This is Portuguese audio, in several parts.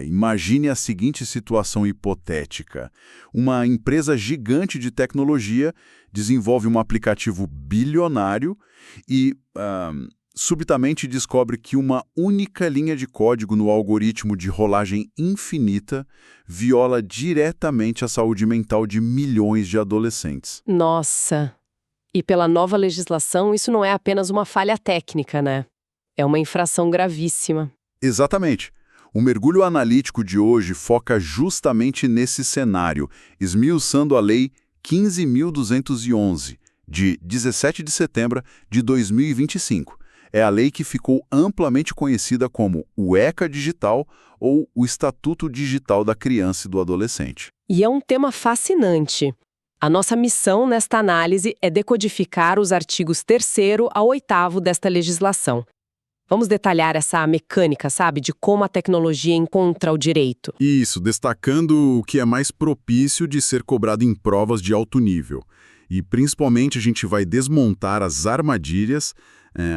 Imagine a seguinte situação hipotética. Uma empresa gigante de tecnologia desenvolve um aplicativo bilionário e, subitamente descobre que uma única linha de código no algoritmo de rolagem infinita viola diretamente a saúde mental de milhões de adolescentes. Nossa! E pela nova legislação, isso não é apenas uma falha técnica, né? É uma infração gravíssima. Exatamente. O mergulho analítico de hoje foca justamente nesse cenário, esmiuçando a Lei 15.211, de 17 de setembro de 2025. É a lei que ficou amplamente conhecida como o ECA Digital ou o Estatuto Digital da Criança e do Adolescente. E é um tema fascinante. A nossa missão nesta análise é decodificar os artigos 3º a 8º desta legislação. Vamos detalhar essa mecânica, sabe, de como a tecnologia encontra o direito. Isso, destacando o que é mais propício de ser cobrado em provas de alto nível. E principalmente a gente vai desmontar as armadilhas,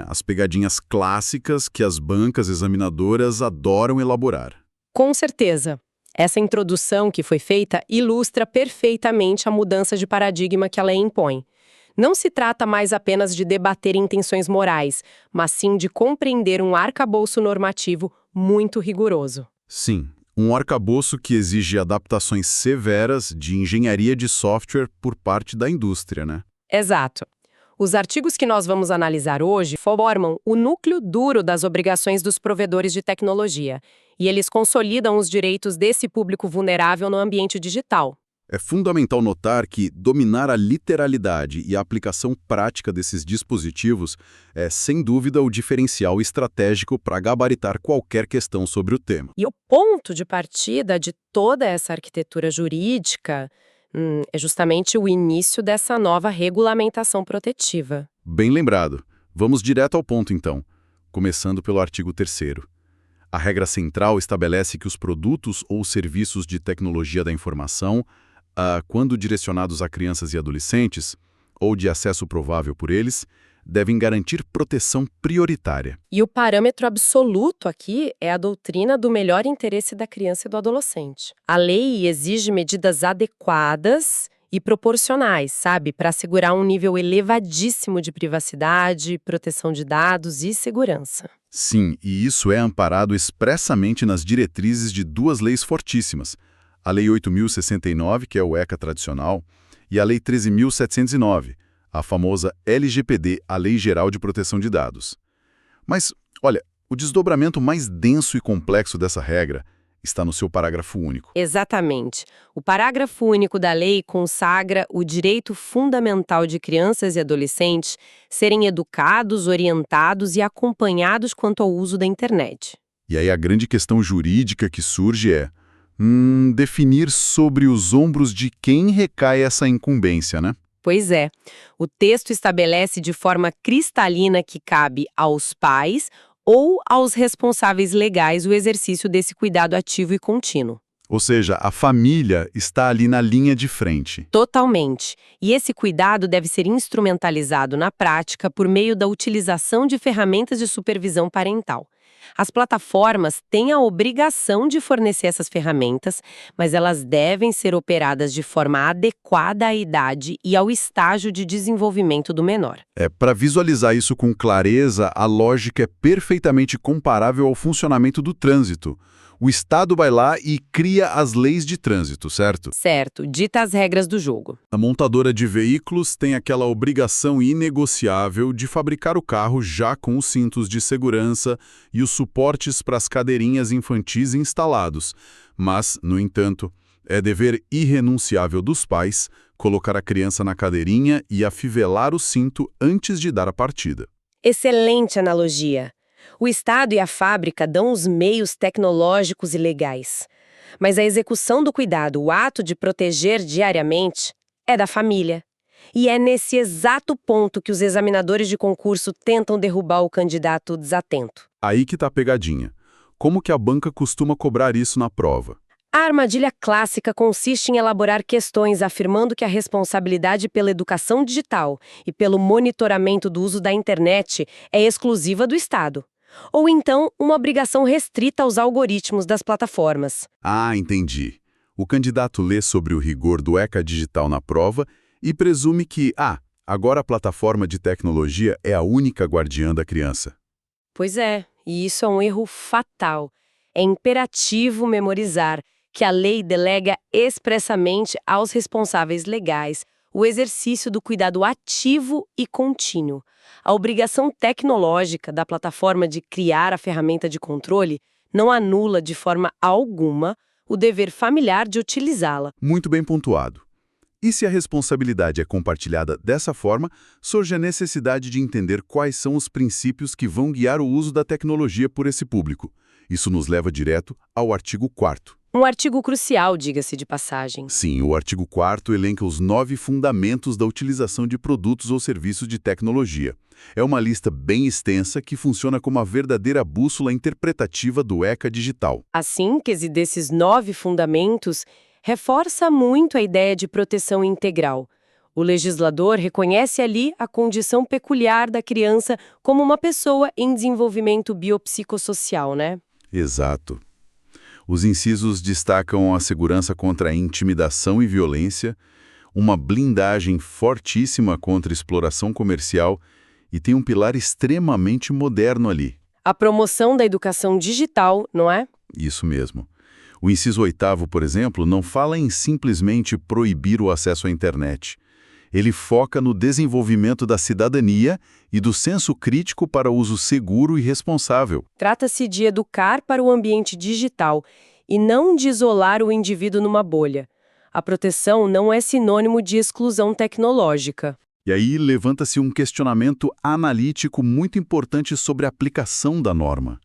as pegadinhas clássicas que as bancas examinadoras adoram elaborar. Com certeza. Essa introdução que foi feita ilustra perfeitamente a mudança de paradigma que a lei impõe. Não se trata mais apenas de debater intenções morais, mas sim de compreender um arcabouço normativo muito rigoroso. Sim, um arcabouço que exige adaptações severas de engenharia de software por parte da indústria, né? Exato. Os artigos que nós vamos analisar hoje formam o núcleo duro das obrigações dos provedores de tecnologia, e eles consolidam os direitos desse público vulnerável no ambiente digital. É fundamental notar que dominar a literalidade e a aplicação prática desses dispositivos é, sem dúvida, o diferencial estratégico para gabaritar qualquer questão sobre o tema. E o ponto de partida de toda essa arquitetura jurídica é justamente o início dessa nova regulamentação protetiva. Bem lembrado. Vamos direto ao ponto, então, começando pelo artigo 3º. A regra central estabelece que os produtos ou serviços de tecnologia da informação, quando direcionados a crianças e adolescentes, ou de acesso provável por eles, devem garantir proteção prioritária. E o parâmetro absoluto aqui é a doutrina do melhor interesse da criança e do adolescente. A lei exige medidas adequadas e proporcionais, sabe, para assegurar um nível elevadíssimo de privacidade, proteção de dados e segurança. Sim, e isso é amparado expressamente nas diretrizes de duas leis fortíssimas, a Lei 8.069, que é o ECA tradicional, e a Lei 13.709, a famosa LGPD, a Lei Geral de Proteção de Dados. Mas, olha, o desdobramento mais denso e complexo dessa regra está no seu parágrafo único. Exatamente. O parágrafo único da lei consagra o direito fundamental de crianças e adolescentes serem educados, orientados e acompanhados quanto ao uso da internet. E aí a grande questão jurídica que surge é definir sobre os ombros de quem recai essa incumbência, né? Pois é. O texto estabelece de forma cristalina que cabe aos pais ou aos responsáveis legais o exercício desse cuidado ativo e contínuo. Ou seja, a família está ali na linha de frente. Totalmente. E esse cuidado deve ser instrumentalizado na prática por meio da utilização de ferramentas de supervisão parental. As plataformas têm a obrigação de fornecer essas ferramentas, mas elas devem ser operadas de forma adequada à idade e ao estágio de desenvolvimento do menor. Para visualizar isso com clareza, a lógica é perfeitamente comparável ao funcionamento do trânsito. O Estado vai lá e cria as leis de trânsito, certo? Certo, dita as regras do jogo. A montadora de veículos tem aquela obrigação inegociável de fabricar o carro já com os cintos de segurança e os suportes para as cadeirinhas infantis instalados. Mas, no entanto, é dever irrenunciável dos pais colocar a criança na cadeirinha e afivelar o cinto antes de dar a partida. Excelente analogia. O Estado e a fábrica dão os meios tecnológicos e legais. Mas a execução do cuidado, o ato de proteger diariamente, é da família. E é nesse exato ponto que os examinadores de concurso tentam derrubar o candidato desatento. Aí que está a pegadinha. Como que a banca costuma cobrar isso na prova? A armadilha clássica consiste em elaborar questões afirmando que a responsabilidade pela educação digital e pelo monitoramento do uso da internet é exclusiva do Estado. ou então uma obrigação restrita aos algoritmos das plataformas. Ah, entendi. O candidato lê sobre o rigor do ECA digital na prova e presume que, agora a plataforma de tecnologia é a única guardiã da criança. Pois é, e isso é um erro fatal. É imperativo memorizar que a lei delega expressamente aos responsáveis legais o exercício do cuidado ativo e contínuo. A obrigação tecnológica da plataforma de criar a ferramenta de controle não anula de forma alguma o dever familiar de utilizá-la. Muito bem pontuado. E se a responsabilidade é compartilhada dessa forma, surge a necessidade de entender quais são os princípios que vão guiar o uso da tecnologia por esse público. Isso nos leva direto ao artigo 4º. Um artigo crucial, diga-se de passagem. Sim, o artigo 4º elenca os 9 fundamentos da utilização de produtos ou serviços de tecnologia. É uma lista bem extensa que funciona como a verdadeira bússola interpretativa do ECA digital. A síntese desses 9 fundamentos reforça muito a ideia de proteção integral. O legislador reconhece ali a condição peculiar da criança como uma pessoa em desenvolvimento biopsicossocial, né? Exato. Os incisos destacam a segurança contra a intimidação e violência, uma blindagem fortíssima contra exploração comercial e tem um pilar extremamente moderno ali. A promoção da educação digital, não é? Isso mesmo. O inciso 8º, por exemplo, não fala em simplesmente proibir o acesso à internet. Ele foca no desenvolvimento da cidadania e do senso crítico para uso seguro e responsável. Trata-se de educar para o ambiente digital e não de isolar o indivíduo numa bolha. A proteção não é sinônimo de exclusão tecnológica. E aí levanta-se um questionamento analítico muito importante sobre a aplicação da norma.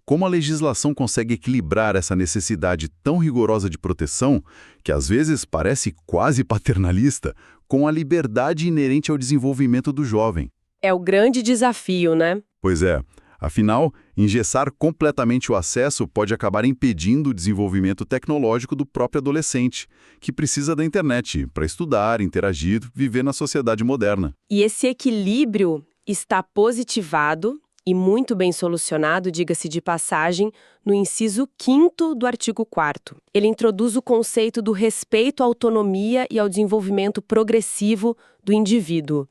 Como a legislação consegue equilibrar essa necessidade tão rigorosa de proteção, que às vezes parece quase paternalista, com a liberdade inerente ao desenvolvimento do jovem? É o grande desafio, né? Pois é. Afinal, engessar completamente o acesso pode acabar impedindo o desenvolvimento tecnológico do próprio adolescente, que precisa da internet para estudar, interagir, viver na sociedade moderna. E esse equilíbrio está positivado e muito bem solucionado, diga-se de passagem, no inciso 5º do artigo 4º. Ele introduz o conceito do respeito à autonomia e ao desenvolvimento progressivo do indivíduo.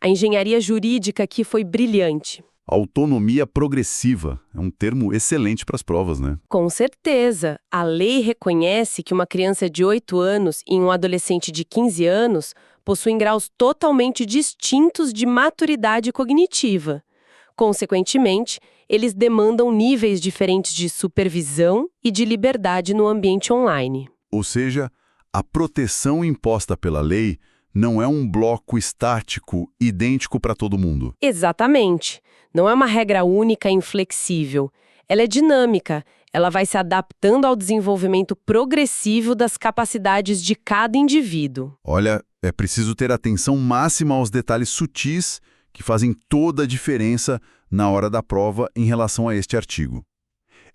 A engenharia jurídica aqui foi brilhante. Autonomia progressiva é um termo excelente para as provas, né? Com certeza. A lei reconhece que uma criança de 8 anos e um adolescente de 15 anos possuem graus totalmente distintos de maturidade cognitiva. Consequentemente, eles demandam níveis diferentes de supervisão e de liberdade no ambiente online. Ou seja, a proteção imposta pela lei não é um bloco estático idêntico para todo mundo. Exatamente. Não é uma regra única e inflexível. Ela é dinâmica. Ela vai se adaptando ao desenvolvimento progressivo das capacidades de cada indivíduo. Olha, é preciso ter atenção máxima aos detalhes sutis que fazem toda a diferença na hora da prova em relação a este artigo.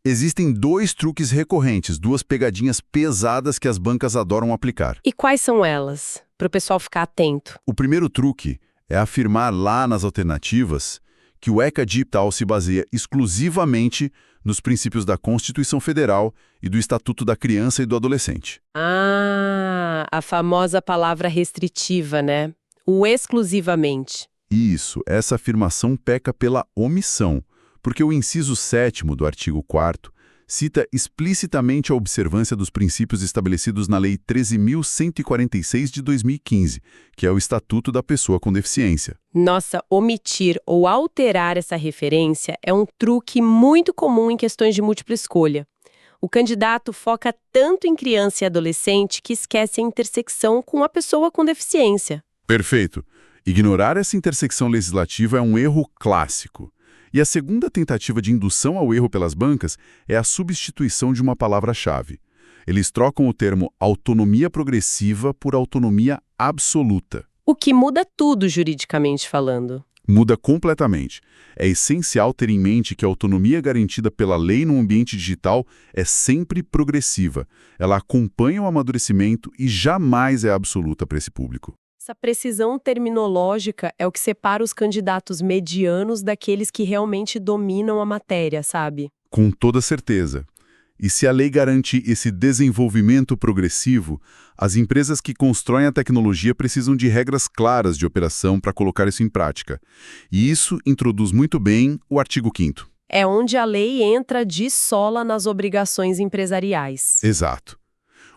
Existem 2 truques recorrentes, 2 pegadinhas pesadas que as bancas adoram aplicar. E quais são elas? Para o pessoal ficar atento. O primeiro truque é afirmar lá nas alternativas que o ECA digital se baseia exclusivamente nos princípios da Constituição Federal e do Estatuto da Criança e do Adolescente. Ah, a famosa palavra restritiva, né? O exclusivamente. Isso, essa afirmação peca pela omissão, porque o inciso 7º do artigo 4º cita explicitamente a observância dos princípios estabelecidos na Lei 13.146 de 2015, que é o Estatuto da Pessoa com Deficiência. Nossa, omitir ou alterar essa referência é um truque muito comum em questões de múltipla escolha. O candidato foca tanto em criança e adolescente que esquece a intersecção com a pessoa com deficiência. Perfeito. Ignorar essa intersecção legislativa é um erro clássico. E a segunda tentativa de indução ao erro pelas bancas é a substituição de uma palavra-chave. Eles trocam o termo autonomia progressiva por autonomia absoluta. O que muda tudo juridicamente falando. Muda completamente. É essencial ter em mente que a autonomia garantida pela lei no ambiente digital é sempre progressiva. Ela acompanha o amadurecimento e jamais é absoluta para esse público. Essa precisão terminológica é o que separa os candidatos medianos daqueles que realmente dominam a matéria, sabe? Com toda certeza. E se a lei garante esse desenvolvimento progressivo, as empresas que constroem a tecnologia precisam de regras claras de operação para colocar isso em prática. E isso introduz muito bem o artigo 5º. É onde a lei entra de sola nas obrigações empresariais. Exato.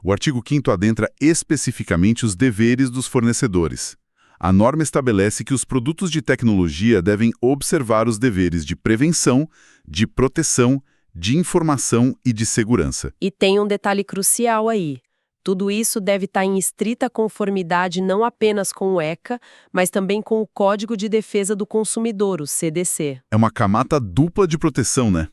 O artigo 5º adentra especificamente os deveres dos fornecedores. A norma estabelece que os produtos de tecnologia devem observar os deveres de prevenção, de proteção, de informação e de segurança. E tem um detalhe crucial aí. Tudo isso deve estar em estrita conformidade não apenas com o ECA, mas também com o Código de Defesa do Consumidor, o CDC. É uma camada dupla de proteção, né?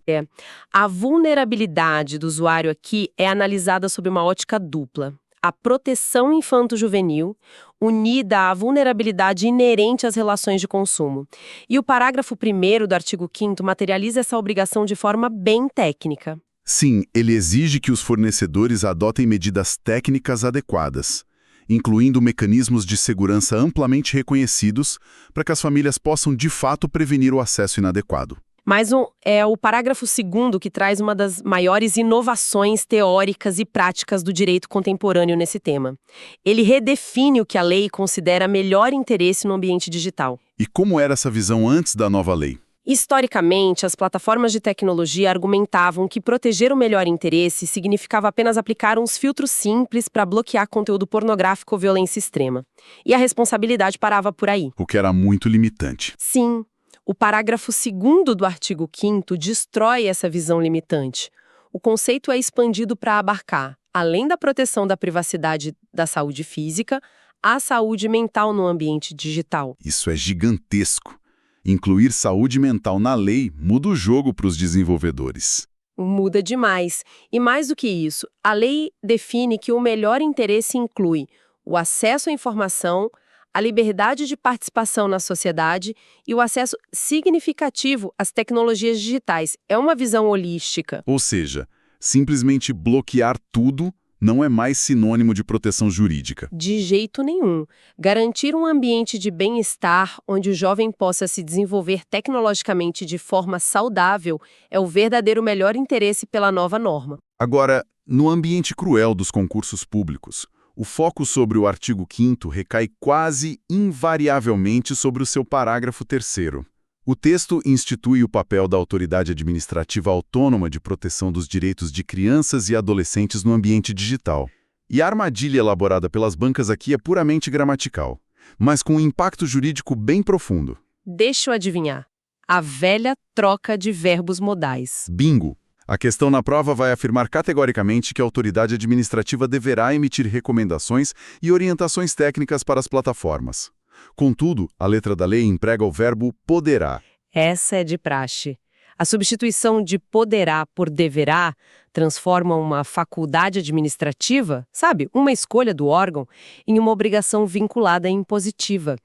A vulnerabilidade do usuário aqui é analisada sob uma ótica dupla. A proteção infanto-juvenil, unida à vulnerabilidade inerente às relações de consumo. E o parágrafo 1º do artigo 5º materializa essa obrigação de forma bem técnica. Sim, ele exige que os fornecedores adotem medidas técnicas adequadas, incluindo mecanismos de segurança amplamente reconhecidos para que as famílias possam de fato prevenir o acesso inadequado. Mas é o parágrafo 2º que traz uma das maiores inovações teóricas e práticas do direito contemporâneo nesse tema. Ele redefine o que a lei considera melhor interesse no ambiente digital. E como era essa visão antes da nova lei? Historicamente, as plataformas de tecnologia argumentavam que proteger o melhor interesse significava apenas aplicar uns filtros simples para bloquear conteúdo pornográfico ou violência extrema. E a responsabilidade parava por aí. O que era muito limitante. Sim. O parágrafo 2º do artigo 5º destrói essa visão limitante. O conceito é expandido para abarcar, além da proteção da privacidade da saúde física, a saúde mental no ambiente digital. Isso é gigantesco. Incluir saúde mental na lei muda o jogo para os desenvolvedores. Muda demais. E mais do que isso, a lei define que o melhor interesse inclui o acesso à informação, a liberdade de participação na sociedade e o acesso significativo às tecnologias digitais. É uma visão holística. Ou seja, simplesmente bloquear tudo não é mais sinônimo de proteção jurídica. De jeito nenhum. Garantir um ambiente de bem-estar onde o jovem possa se desenvolver tecnologicamente de forma saudável é o verdadeiro melhor interesse pela nova norma. Agora, no ambiente cruel dos concursos públicos, o foco sobre o artigo 5º recai quase invariavelmente sobre o seu parágrafo 3º. O texto institui o papel da Autoridade Administrativa Autônoma de Proteção dos Direitos de Crianças e Adolescentes no ambiente digital. E a armadilha elaborada pelas bancas aqui é puramente gramatical, mas com um impacto jurídico bem profundo. Deixa eu adivinhar. A velha troca de verbos modais. Bingo! A questão na prova vai afirmar categoricamente que a autoridade administrativa deverá emitir recomendações e orientações técnicas para as plataformas. Contudo, a letra da lei emprega o verbo poderá. Essa é de praxe. A substituição de poderá por deverá transforma uma faculdade administrativa, sabe, uma escolha do órgão, em uma obrigação vinculada e impositiva.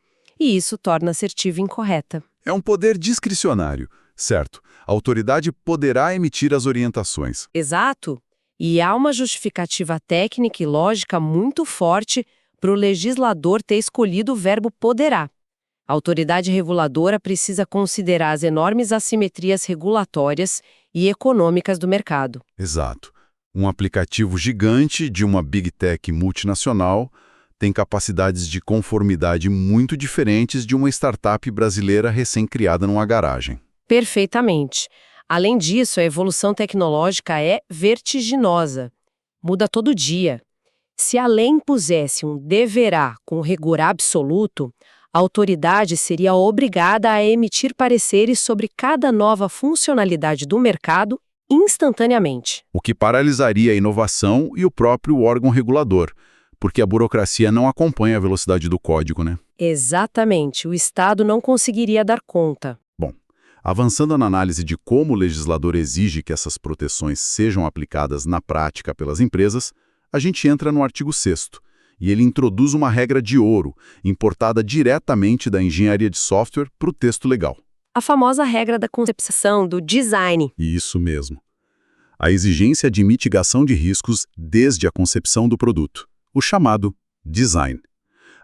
E isso torna a assertiva incorreta. É um poder discricionário, certo? A autoridade poderá emitir as orientações. Exato. E há uma justificativa técnica e lógica muito forte para o legislador ter escolhido o verbo poderá. A autoridade reguladora precisa considerar as enormes assimetrias regulatórias e econômicas do mercado. Exato. Um aplicativo gigante de uma Big Tech multinacional tem capacidades de conformidade muito diferentes de uma startup brasileira recém-criada numa garagem. Perfeitamente. Além disso, a evolução tecnológica é vertiginosa. Muda todo dia. Se a lei impusesse um deverá com rigor absoluto, a autoridade seria obrigada a emitir pareceres sobre cada nova funcionalidade do mercado instantaneamente. O que paralisaria a inovação e o próprio órgão regulador, porque a burocracia não acompanha a velocidade do código, né? Exatamente. O Estado não conseguiria dar conta. Bom, avançando na análise de como o legislador exige que essas proteções sejam aplicadas na prática pelas empresas, a gente entra no artigo 6º, e ele introduz uma regra de ouro, importada diretamente da engenharia de software para o texto legal. A famosa regra da concepção, do design. Isso mesmo. A exigência de mitigação de riscos desde a concepção do produto, o chamado design.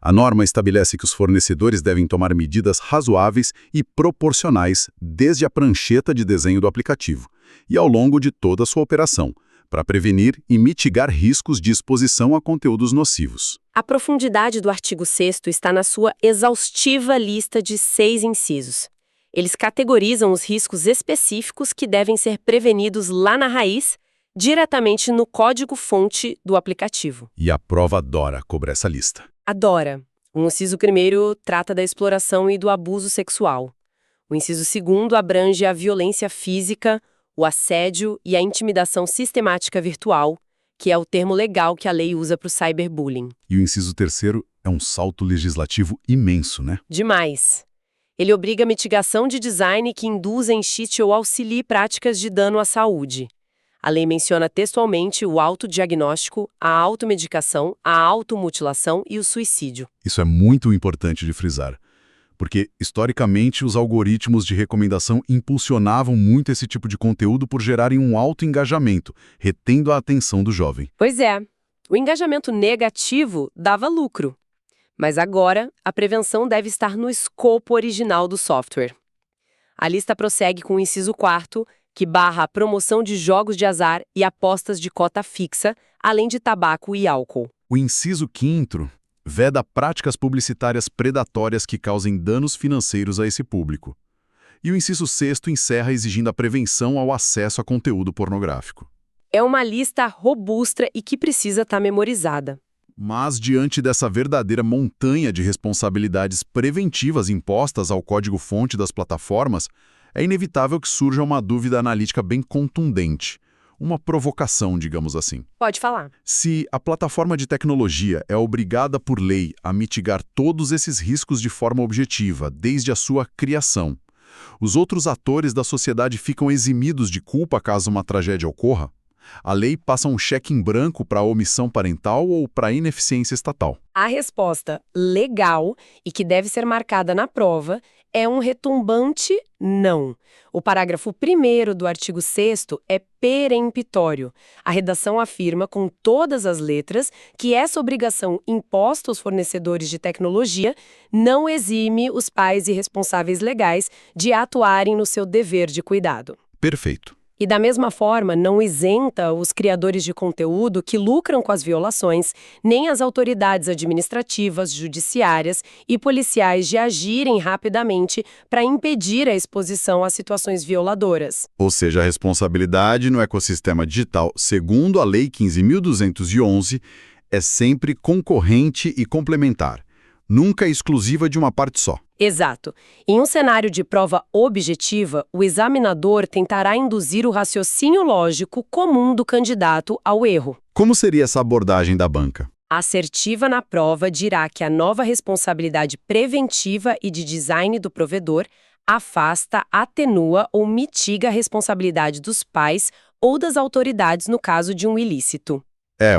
A norma estabelece que os fornecedores devem tomar medidas razoáveis e proporcionais desde a prancheta de desenho do aplicativo e ao longo de toda a sua operação, para prevenir e mitigar riscos de exposição a conteúdos nocivos. A profundidade do artigo 6º está na sua exaustiva lista de 6 incisos. Eles categorizam os riscos específicos que devem ser prevenidos lá na raiz, diretamente no código-fonte do aplicativo. E a prova adora cobrar essa lista. Adora. O inciso 1º trata da exploração e do abuso sexual. O inciso 2º abrange a violência física, o assédio e a intimidação sistemática virtual, que é o termo legal que a lei usa para o cyberbullying. E o inciso 3º é um salto legislativo imenso, né? Demais. Ele obriga a mitigação de design que induza, incite ou auxilie práticas de dano à saúde. A lei menciona textualmente o autodiagnóstico, a automedicação, a automutilação e o suicídio. Isso é muito importante de frisar, porque, historicamente, os algoritmos de recomendação impulsionavam muito esse tipo de conteúdo por gerarem um alto engajamento, retendo a atenção do jovem. Pois é, o engajamento negativo dava lucro. Mas agora, a prevenção deve estar no escopo original do software. A lista prossegue com o inciso 4º, que barra a promoção de jogos de azar e apostas de cota fixa, além de tabaco e álcool. O inciso 5º veda práticas publicitárias predatórias que causem danos financeiros a esse público. E o inciso 6º encerra exigindo a prevenção ao acesso a conteúdo pornográfico. É uma lista robusta e que precisa estar memorizada. Mas, diante dessa verdadeira montanha de responsabilidades preventivas impostas ao código-fonte das plataformas, é inevitável que surja uma dúvida analítica bem contundente. Uma provocação, digamos assim. Pode falar. Se a plataforma de tecnologia é obrigada por lei a mitigar todos esses riscos de forma objetiva, desde a sua criação, os outros atores da sociedade ficam eximidos de culpa caso uma tragédia ocorra? A lei passa um cheque em branco para a omissão parental ou para a ineficiência estatal? A resposta legal, e que deve ser marcada na prova, é um retumbante não. O parágrafo 1º do artigo 6º é peremptório. A redação afirma com todas as letras que essa obrigação imposta aos fornecedores de tecnologia não exime os pais e responsáveis legais de atuarem no seu dever de cuidado. Perfeito. E da mesma forma, não isenta os criadores de conteúdo que lucram com as violações, nem as autoridades administrativas, judiciárias e policiais de agirem rapidamente para impedir a exposição a situações violadoras. Ou seja, a responsabilidade no ecossistema digital, segundo a Lei 15.211, é sempre concorrente e complementar, nunca exclusiva de uma parte só. Exato. Em um cenário de prova objetiva, o examinador tentará induzir o raciocínio lógico comum do candidato ao erro. Como seria essa abordagem da banca? A assertiva na prova dirá que a nova responsabilidade preventiva e de design do provedor afasta, atenua ou mitiga a responsabilidade dos pais ou das autoridades no caso de um ilícito.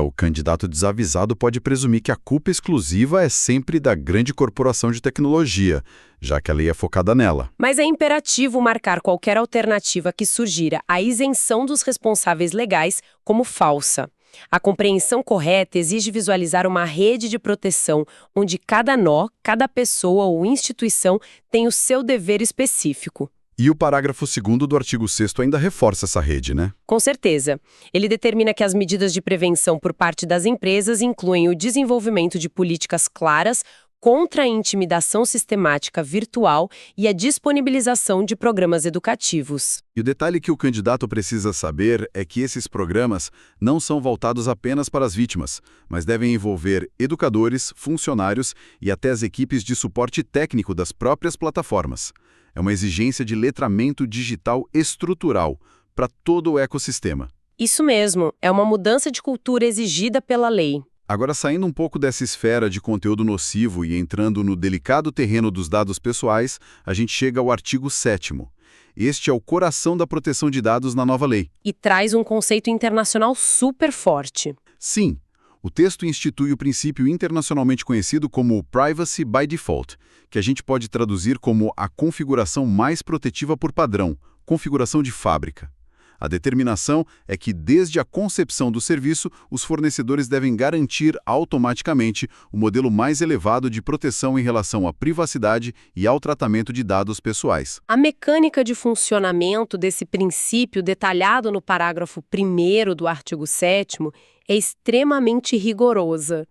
O candidato desavisado pode presumir que a culpa exclusiva é sempre da grande corporação de tecnologia, já que a lei é focada nela. Mas é imperativo marcar qualquer alternativa que sugira a isenção dos responsáveis legais como falsa. A compreensão correta exige visualizar uma rede de proteção onde cada nó, cada pessoa ou instituição tem o seu dever específico. E o parágrafo 2º do artigo 6º ainda reforça essa rede, né? Com certeza. Ele determina que as medidas de prevenção por parte das empresas incluem o desenvolvimento de políticas claras contra a intimidação sistemática virtual e a disponibilização de programas educativos. E o detalhe que o candidato precisa saber é que esses programas não são voltados apenas para as vítimas, mas devem envolver educadores, funcionários e até as equipes de suporte técnico das próprias plataformas. É uma exigência de letramento digital estrutural para todo o ecossistema. Isso mesmo, é uma mudança de cultura exigida pela lei. Agora, saindo um pouco dessa esfera de conteúdo nocivo e entrando no delicado terreno dos dados pessoais, a gente chega ao artigo 7º. Este é o coração da proteção de dados na nova lei. E traz um conceito internacional super forte. Sim, o texto institui o princípio internacionalmente conhecido como Privacy by Default, que a gente pode traduzir como a configuração mais protetiva por padrão, configuração de fábrica. A determinação é que, desde a concepção do serviço, os fornecedores devem garantir automaticamente o modelo mais elevado de proteção em relação à privacidade e ao tratamento de dados pessoais. A mecânica de funcionamento desse princípio detalhado no parágrafo 1º do artigo 7º é extremamente rigorosa.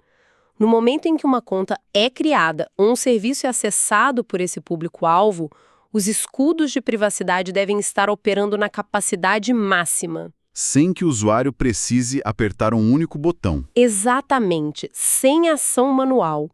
No momento em que uma conta é criada ou um serviço é acessado por esse público-alvo, os escudos de privacidade devem estar operando na capacidade máxima. Sem que o usuário precise apertar um único botão. Exatamente, sem ação manual.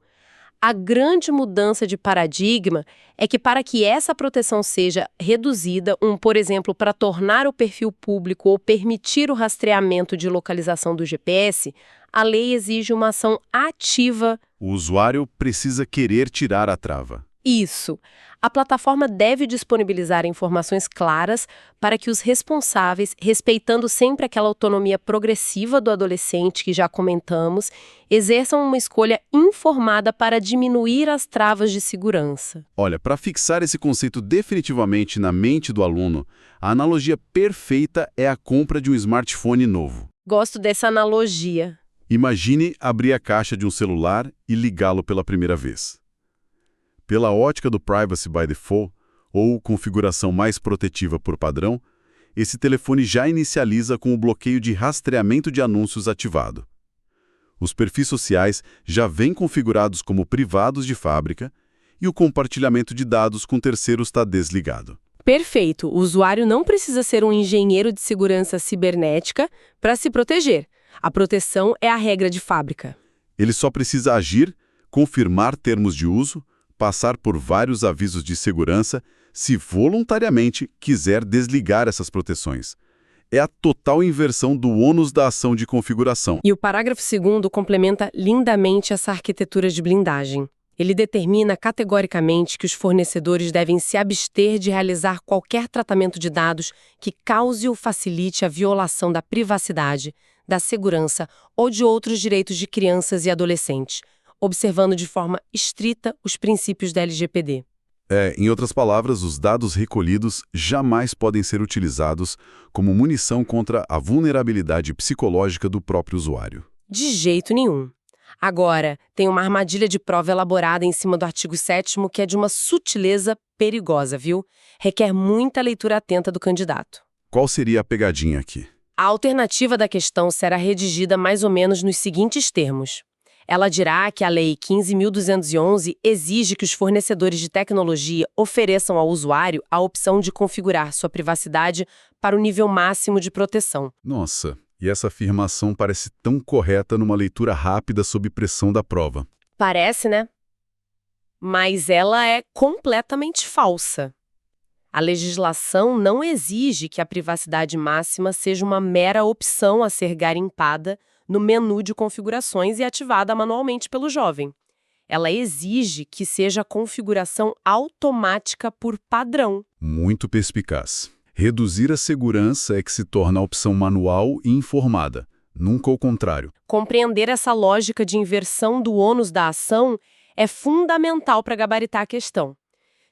A grande mudança de paradigma é que, para que essa proteção seja reduzida, por exemplo, para tornar o perfil público ou permitir o rastreamento de localização do GPS, a lei exige uma ação ativa. O usuário precisa querer tirar a trava. Isso. A plataforma deve disponibilizar informações claras para que os responsáveis, respeitando sempre aquela autonomia progressiva do adolescente que já comentamos, exerçam uma escolha informada para diminuir as travas de segurança. Olha, para fixar esse conceito definitivamente na mente do aluno, a analogia perfeita é a compra de um smartphone novo. Gosto dessa analogia. Imagine abrir a caixa de um celular e ligá-lo pela primeira vez. Pela ótica do Privacy by Default, ou configuração mais protetiva por padrão, esse telefone já inicializa com o bloqueio de rastreamento de anúncios ativado. Os perfis sociais já vêm configurados como privados de fábrica e o compartilhamento de dados com terceiros está desligado. Perfeito. O usuário não precisa ser um engenheiro de segurança cibernética para se proteger. A proteção é a regra de fábrica. Ele só precisa agir, confirmar termos de uso, passar por vários avisos de segurança, se voluntariamente quiser desligar essas proteções. É a total inversão do ônus da ação de configuração. E o parágrafo 2º complementa lindamente essa arquitetura de blindagem. Ele determina categoricamente que os fornecedores devem se abster de realizar qualquer tratamento de dados que cause ou facilite a violação da privacidade, da segurança ou de outros direitos de crianças e adolescentes, observando de forma estrita os princípios da LGPD. Em outras palavras, os dados recolhidos jamais podem ser utilizados como munição contra a vulnerabilidade psicológica do próprio usuário. De jeito nenhum. Agora, tem uma armadilha de prova elaborada em cima do artigo 7º que é de uma sutileza perigosa, viu? Requer muita leitura atenta do candidato. Qual seria a pegadinha aqui? A alternativa da questão será redigida mais ou menos nos seguintes termos. Ela dirá que a Lei 15.211 exige que os fornecedores de tecnologia ofereçam ao usuário a opção de configurar sua privacidade para o nível máximo de proteção. Nossa, e essa afirmação parece tão correta numa leitura rápida sob pressão da prova. Parece, né? Mas ela é completamente falsa. A legislação não exige que a privacidade máxima seja uma mera opção a ser garimpada no menu de configurações e ativada manualmente pelo jovem. Ela exige que seja configuração automática por padrão. Muito perspicaz. Reduzir a segurança é que se torna a opção manual e informada, nunca o contrário. Compreender essa lógica de inversão do ônus da ação é fundamental para gabaritar a questão.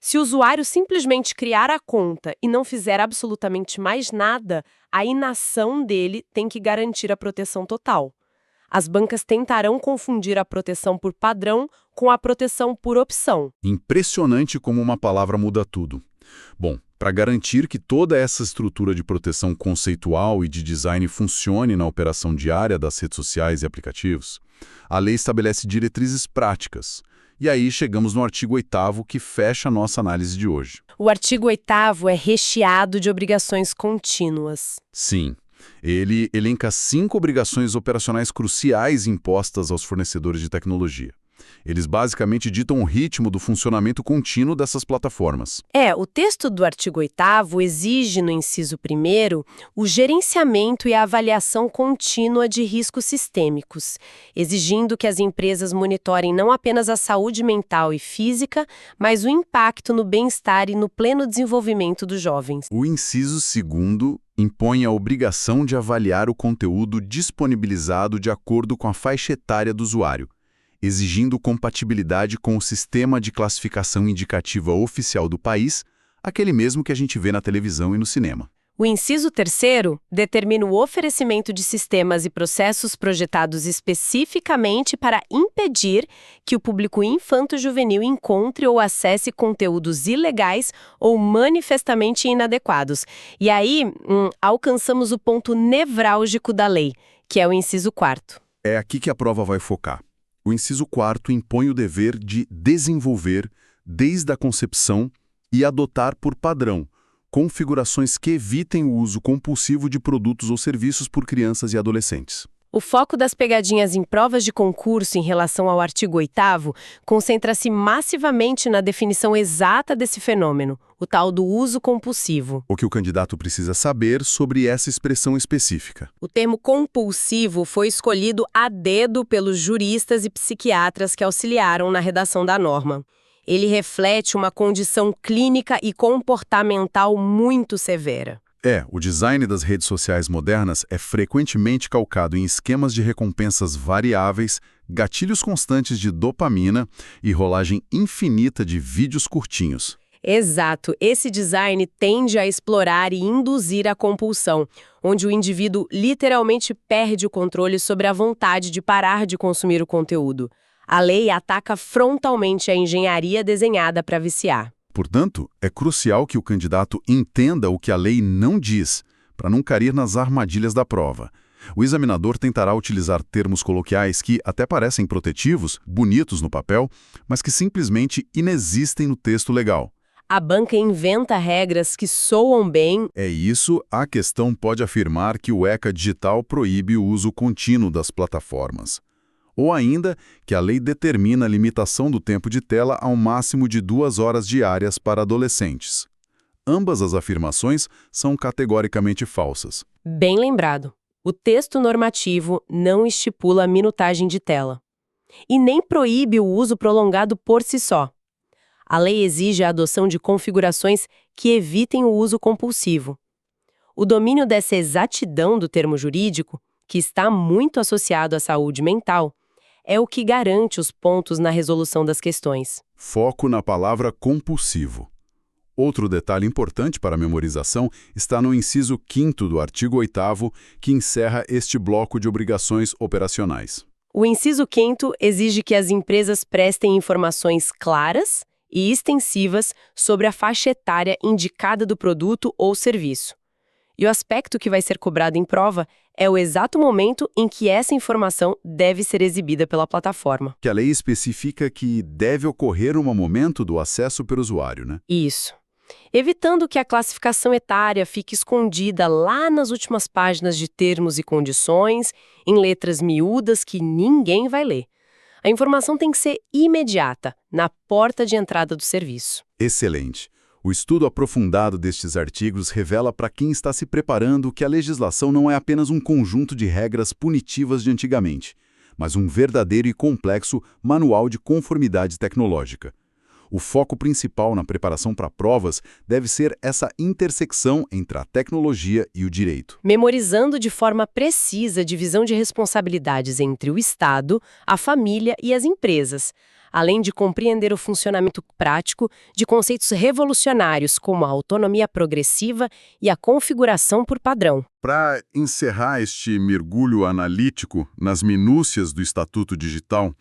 Se o usuário simplesmente criar a conta e não fizer absolutamente mais nada, a inação dele tem que garantir a proteção total. As bancas tentarão confundir a proteção por padrão com a proteção por opção. Impressionante como uma palavra muda tudo. Bom, para garantir que toda essa estrutura de proteção conceitual e de design funcione na operação diária das redes sociais e aplicativos, a lei estabelece diretrizes práticas. E aí chegamos no artigo 8º que fecha a nossa análise de hoje. O artigo 8º é recheado de obrigações contínuas. Sim. Ele elenca 5 obrigações operacionais cruciais impostas aos fornecedores de tecnologia. Eles basicamente ditam o ritmo do funcionamento contínuo dessas plataformas. O texto do artigo 8º exige, no inciso 1º, o gerenciamento e a avaliação contínua de riscos sistêmicos, exigindo que as empresas monitorem não apenas a saúde mental e física, mas o impacto no bem-estar e no pleno desenvolvimento dos jovens. O inciso 2º impõe a obrigação de avaliar o conteúdo disponibilizado de acordo com a faixa etária do usuário, exigindo compatibilidade com o sistema de classificação indicativa oficial do país, aquele mesmo que a gente vê na televisão e no cinema. O inciso 3º determina o oferecimento de sistemas e processos projetados especificamente para impedir que o público infanto-juvenil encontre ou acesse conteúdos ilegais ou manifestamente inadequados. E aí, alcançamos o ponto nevrálgico da lei, que é o inciso 4º. É aqui que a prova vai focar. O inciso 4º impõe o dever de desenvolver, desde a concepção, e adotar por padrão configurações que evitem o uso compulsivo de produtos ou serviços por crianças e adolescentes. O foco das pegadinhas em provas de concurso em relação ao artigo 8º concentra-se massivamente na definição exata desse fenômeno, o tal do uso compulsivo. O que o candidato precisa saber sobre essa expressão específica. O termo compulsivo foi escolhido a dedo pelos juristas e psiquiatras que auxiliaram na redação da norma. Ele reflete uma condição clínica e comportamental muito severa. O design das redes sociais modernas é frequentemente calcado em esquemas de recompensas variáveis, gatilhos constantes de dopamina e rolagem infinita de vídeos curtinhos. Exato, esse design tende a explorar e induzir a compulsão, onde o indivíduo literalmente perde o controle sobre a vontade de parar de consumir o conteúdo. A lei ataca frontalmente a engenharia desenhada para viciar. Portanto, é crucial que o candidato entenda o que a lei não diz, para não cair nas armadilhas da prova. O examinador tentará utilizar termos coloquiais que até parecem protetivos, bonitos no papel, mas que simplesmente inexistem no texto legal. A banca inventa regras que soam bem. É isso, a questão pode afirmar que o ECA digital proíbe o uso contínuo das plataformas. Ou ainda, que a lei determina a limitação do tempo de tela a um máximo de 2 horas diárias para adolescentes. Ambas as afirmações são categoricamente falsas. Bem lembrado. O texto normativo não estipula a minutagem de tela. E nem proíbe o uso prolongado por si só. A lei exige a adoção de configurações que evitem o uso compulsivo. O domínio dessa exatidão do termo jurídico, que está muito associado à saúde mental, é o que garante os pontos na resolução das questões. Foco na palavra compulsivo. Outro detalhe importante para a memorização está no inciso 5º do artigo 8º, que encerra este bloco de obrigações operacionais. O inciso 5º exige que as empresas prestem informações claras e extensivas sobre a faixa etária indicada do produto ou serviço. E o aspecto que vai ser cobrado em prova é o exato momento em que essa informação deve ser exibida pela plataforma. Que a lei especifica que deve ocorrer no momento do acesso pelo usuário, né? Isso. Evitando que a classificação etária fique escondida lá nas últimas páginas de termos e condições, em letras miúdas que ninguém vai ler. A informação tem que ser imediata, na porta de entrada do serviço. Excelente. O estudo aprofundado destes artigos revela para quem está se preparando que a legislação não é apenas um conjunto de regras punitivas de antigamente, mas um verdadeiro e complexo manual de conformidade tecnológica. O foco principal na preparação para provas deve ser essa intersecção entre a tecnologia e o direito. Memorizando de forma precisa a divisão de responsabilidades entre o Estado, a família e as empresas, além de compreender o funcionamento prático de conceitos revolucionários como a autonomia progressiva e a configuração por padrão. Para encerrar este mergulho analítico nas minúcias do Estatuto Digital,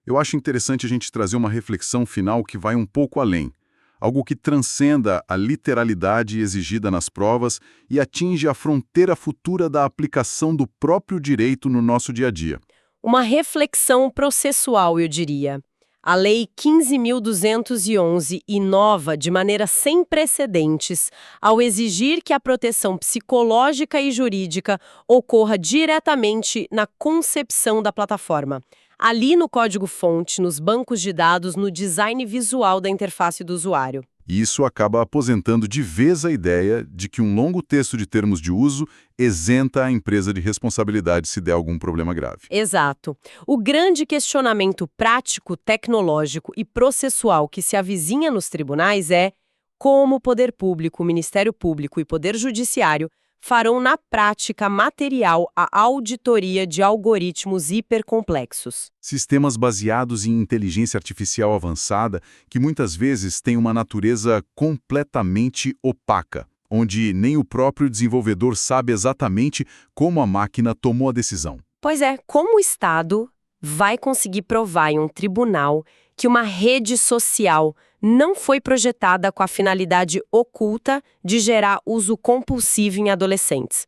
eu acho interessante a gente trazer uma reflexão final que vai um pouco além, algo que transcenda a literalidade exigida nas provas e atinge a fronteira futura da aplicação do próprio direito no nosso dia a dia. Uma reflexão processual, eu diria. A Lei 15.211 inova de maneira sem precedentes ao exigir que a proteção psicológica e jurídica ocorra diretamente na concepção da plataforma. Ali no código-fonte, nos bancos de dados, no design visual da interface do usuário. E isso acaba aposentando de vez a ideia de que um longo texto de termos de uso isenta a empresa de responsabilidade se der algum problema grave. Exato. O grande questionamento prático, tecnológico e processual que se avizinha nos tribunais é como o poder público, o Ministério Público e Poder Judiciário farão na prática material a auditoria de algoritmos hipercomplexos. Sistemas baseados em inteligência artificial avançada que muitas vezes têm uma natureza completamente opaca, onde nem o próprio desenvolvedor sabe exatamente como a máquina tomou a decisão. Pois é, como o Estado vai conseguir provar em um tribunal que uma rede social não foi projetada com a finalidade oculta de gerar uso compulsivo em adolescentes?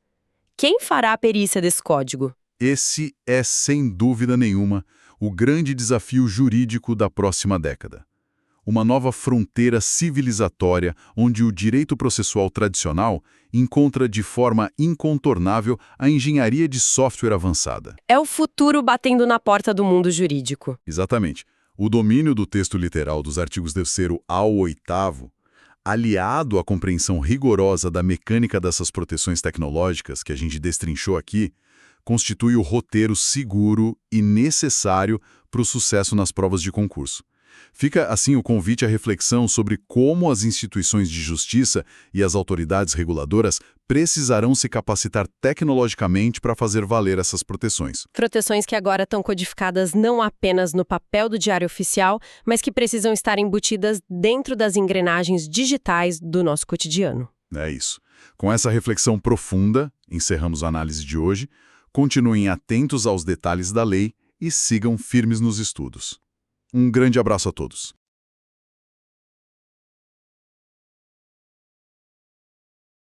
Quem fará a perícia desse código? Esse é, sem dúvida nenhuma, o grande desafio jurídico da próxima década. Uma nova fronteira civilizatória onde o direito processual tradicional encontra de forma incontornável a engenharia de software avançada. É o futuro batendo na porta do mundo jurídico. Exatamente. O domínio do texto literal dos artigos 3º ao 8º, aliado à compreensão rigorosa da mecânica dessas proteções tecnológicas que a gente destrinchou aqui, constitui o roteiro seguro e necessário para o sucesso nas provas de concurso. Fica, assim, o convite à reflexão sobre como as instituições de justiça e as autoridades reguladoras precisarão se capacitar tecnologicamente para fazer valer essas proteções. Proteções que agora estão codificadas não apenas no papel do Diário Oficial, mas que precisam estar embutidas dentro das engrenagens digitais do nosso cotidiano. É isso. Com essa reflexão profunda, encerramos a análise de hoje. Continuem atentos aos detalhes da lei e sigam firmes nos estudos. Um grande abraço a todos.